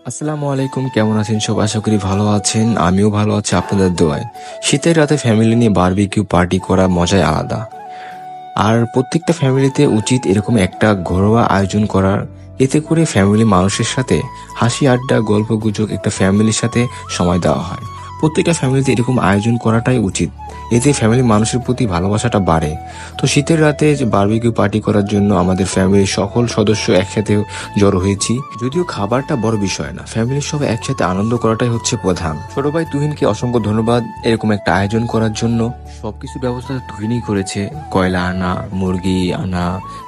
আসসালামু আলাইকুম, কেমন আছেন সব? আশা করি ভালো আছেন। আমিও ভালো আছি আপনাদের দোয়ায়। শীতের রাতে ফ্যামিলি নিয়ে বারবিকিউ পার্টি করা মজাই আলাদা। আর প্রত্যেকটা ফ্যামিলিতে উচিত এরকম একটা ঘরোয়া আয়োজন করার। এতে করে ফ্যামিলি মানুষের সাথে হাসি আড্ডা গল্প গুজব একটা ফ্যামিলির সাথে সময় দেওয়া হয়। প্রত্যেকটা ফ্যামিলিতে এরকম আয়োজন করাটাই উচিত। এতে ফ্যামিলি মানুষের প্রতি ভালোবাসাটা বাড়ে। তো শীতের রাতে যে বারবিকিউ পার্টি করার জন্য আমাদের ফ্যামিলির সকল সদস্য একসাথে জড়ো হয়েছি। যদিও খাবারটা বড় বিষয় না, ফ্যামিলির সবাই একসাথে আনন্দ করাটাই হচ্ছে প্রধান। ছোট ভাই তুহিনকে অসংখ্য ধন্যবাদ এরকম একটা আয়োজন করার জন্য। সবকিছু ব্যবস্থা তুহিনই করেছে, কয়লা আনা, মুরগি আনা,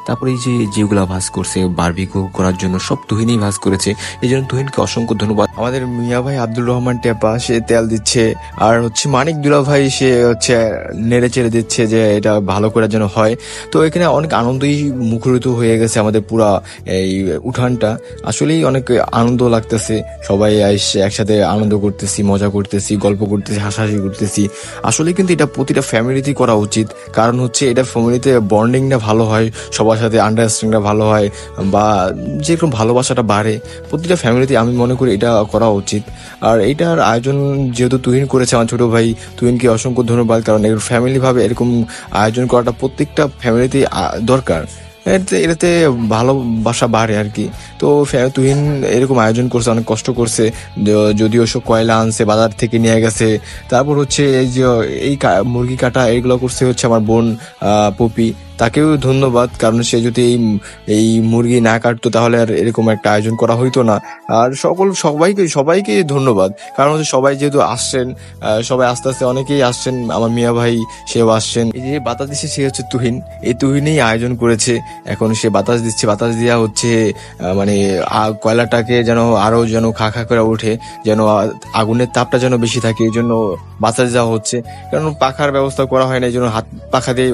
তারপরে এই যে যেগুলা ভাজ করছে বারবিকিউ করার জন্য সব তুহিনই ভাজ করেছে। এই জন্য তুহিনকে অসংখ্য ধন্যবাদ। আমাদের মিয়া ভাই আব্দুর রহমান টেপা সে তেল দিচ্ছে, আর হচ্ছে মানিক দুলা ভাই সে হচ্ছে নেড়ে চেড়ে দিচ্ছে যে এটা ভালো করে যেন হয়। তো এখানে অনেক আনন্দই মুখরিত হয়ে গেছে আমাদের পুরা এই উঠানটা। আসলেই অনেক আনন্দ লাগতেছে, সবাই এসে একসাথে আনন্দ করতেছি, মজা করতেছি, গল্প করতেছি, হাসাহাসি করতেছি। আসলে কিন্তু এটা প্রতিটা ফ্যামিলিতেই করা উচিত, কারণ হচ্ছে এটা ফ্যামিলিতে বন্ডিংটা ভালো হয়, সবার সাথে আন্ডারস্ট্যান্ডিংটা ভালো হয়, বা যেরকম ভালোবাসাটা বাড়ে প্রতিটা ফ্যামিলিতে। আমি মনে করি এটা করা উচিত। আর এইটার আয়োজন যেহেতু তুহিন করেছে, আমার ছোট ভাই তুহিনকে অসংখ্য ধন্যবাদ, কারণ এর ফ্যামিলি ভাবে এরকম আয়োজন করাটা প্রত্যেকটা ফ্যামিলিতেই দরকার। এটাতে ভালোবাসা বাড়ে আর কি। তো তুহিন এরকম আয়োজন করছে, অনেক কষ্ট করছে, যদিও সব কয়লা আনছে বাজার থেকে নিয়ে গেছে। তারপর হচ্ছে এই যে এই মুরগি কাটা এইগুলো করছে হচ্ছে আমার বোন পপি, তাকেও ধন্যবাদ, কারণ সে যদি এই মুরগি না কাটতো তাহলে আর এরকম একটা আয়োজন করা হইতো না। আর সবাইকে ধন্যবাদ, কারণ হচ্ছে সবাই যেহেতু আসছেন, সবাই আস্তে আস্তে অনেকেই আসছেন। আমার মিয়া ভাই সেও আসছেন। এই যে বাতাস দিচ্ছে সে হচ্ছে তুহিন, এই তুহিনই আয়োজন করেছে। এখন সে বাতাস দিচ্ছে, বাতাস দেওয়া হচ্ছে মানে কয়লাটাকে যেন আরো যেন খা খা করে ওঠে, যেন আগুনের তাপটা যেন বেশি থাকে, এই জন্য বাতাস দেওয়া হচ্ছে। কারণ পাখার ব্যবস্থা করা হয় না, এই জন্য হাত পাখা দিয়ে।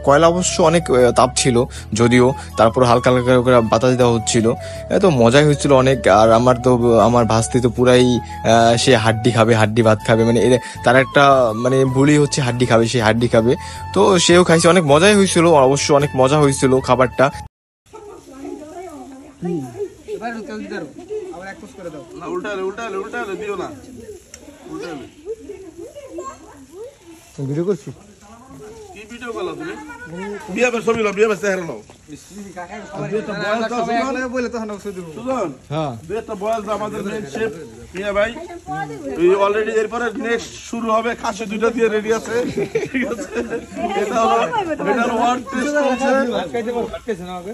কয়লা অবশ্য অনেক তাপ ছিল যদিও, তারপর হালকা হালকা করে বাতাস দেওয়া হচ্ছিল। এত মজাই হচ্ছিল অনেক। আর আমার ভাস্তি তো পুরাই সে হাড্ডি খাবে, হাড্ডি ভাত খাবে, মানে তার একটা মানে ভুলই হচ্ছে হাড্ডি খাবে, সে হাড্ডি খাবে। তো সেও খাইছে, অনেক মজাই হয়েছিল, অবশ্য অনেক মজা হয়েছিল খাবারটা। ভিডিও করছি, কি ভিডিও করলা তুমি? বিয়া বের ছবি লাও, বিয়া বের চেহারা লাও। দুইটা বয়স দাও সুজন, বলে তো হানা ছবি দেব সুজন। হ্যাঁ, দুইটা বয়স দাও আমাদের মেন শেফ মিয়া ভাই। এই অলরেডি এরপরে নেক্সট শুরু হবে, খাসি দুইটা দিয়ে রেডি আছে, ঠিক আছে? এটা হলো ওয়ার্ড টেস্ট চলছে। আটকাইছে না ওকে,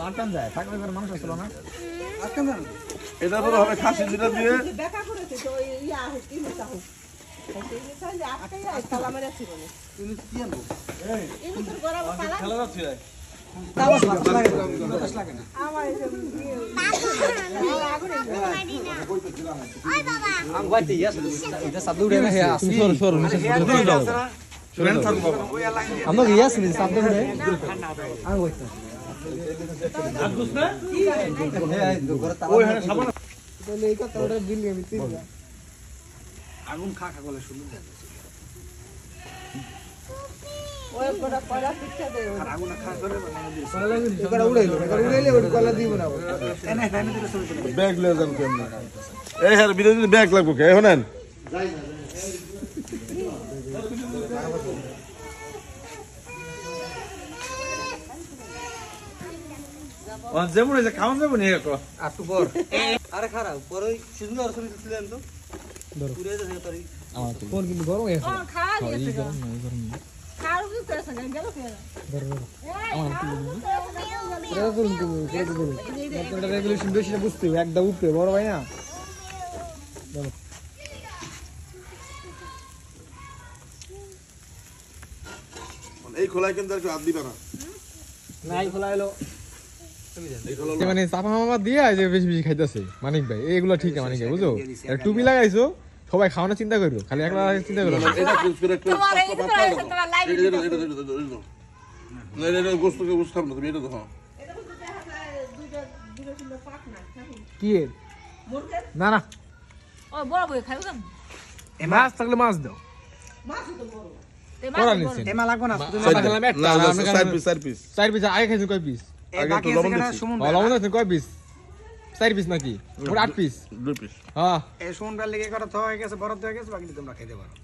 আটকান যায় থাকলে করে মানুষ আসলো না, আটকান যায়। এটা পরে হবে খাসি দুইটা দিয়ে। দেখা করেছে তো ইয়া কি মিছা হোক এই মিছা আটকাই যায় তালা মেরে ছিল না। তুমি কি আনবো? এই মুতর গরাব পালা খেলা যাচ্ছে তাবাস লাগে না আমার এই আগুনে ওই বাবা আম গাইতে ইয়াস এটা সাদু রে না হে আসি সর শুনেন থাকবো আমরা ইয়াস নি সাদু রে আম গাইতে আগুস না ওই হ্যাঁ সাবান তাহলে এই কথা ওটা বিল আমি তিন আগুন খা খা বলে শুনুন। ওই বড় পড়া পিচ্ছা দে আর আগুন খা করে কলা লাগি এটা উড়াইলে ওটা কলা দিব না এনে ফ্যান দিলে ছবি তুলবে ব্যাগ লয়ে যান কেমনে? এই হ্যাঁ বিরোধী ব্যাগ লাগবো কে শুনেন? যেমন হয়েছে খাওয়ান যাবো নি একটু পর আরে খারাপ পরে সিজন আর ছবি তুলছিলেন তো পুরে যাবে তারি আমার ফোন কিন্তু গরম হয়ে ও খা দিয়েছে গরম না গরম না খাও কি করছ না গেল ফের আমার করুন তুমি এটা রেগুলেশন বেশি না বুঝতে হবে, একদম উপরে বড় ভাই না। এই খোলায় কিন্তু আর কেউ হাত দিবে না। নাই খোলা এলো মানে চাপা মামা দিয়ে যে বেশি বেশি খাইতেছে মানিক ভাই, এইগুলো ঠিক আছে মানিক ভাই, বুঝো? টুপি লাগাইছো, সবাই খাওয়ানোর চিন্তা করো, খালি একলা চিন্তা করো না। এটা কুলফির একটা তোমার লাইভ এটা গোস্তকে বুঝতাম না, তুমি এটা দেখো। কি না না ও বড় বই খাইব কেন? মাছ থাকলে মাছ দাও, মাছ তো বড় করা নিছেন এমা লাগবো না চার পিস চার পিস আগে খাইছেন কয় পিস? আগে তো লবণ দিছি। লবণ আছে কয় পিস? 4 পিস নাকি ওটা 8 পিস 2 পিস হ্যাঁ এই সোমবার লেগে করা তো হয়ে গেছে বরাদ্দ হয়ে গেছে বাকি তোমরা খাইতে পারো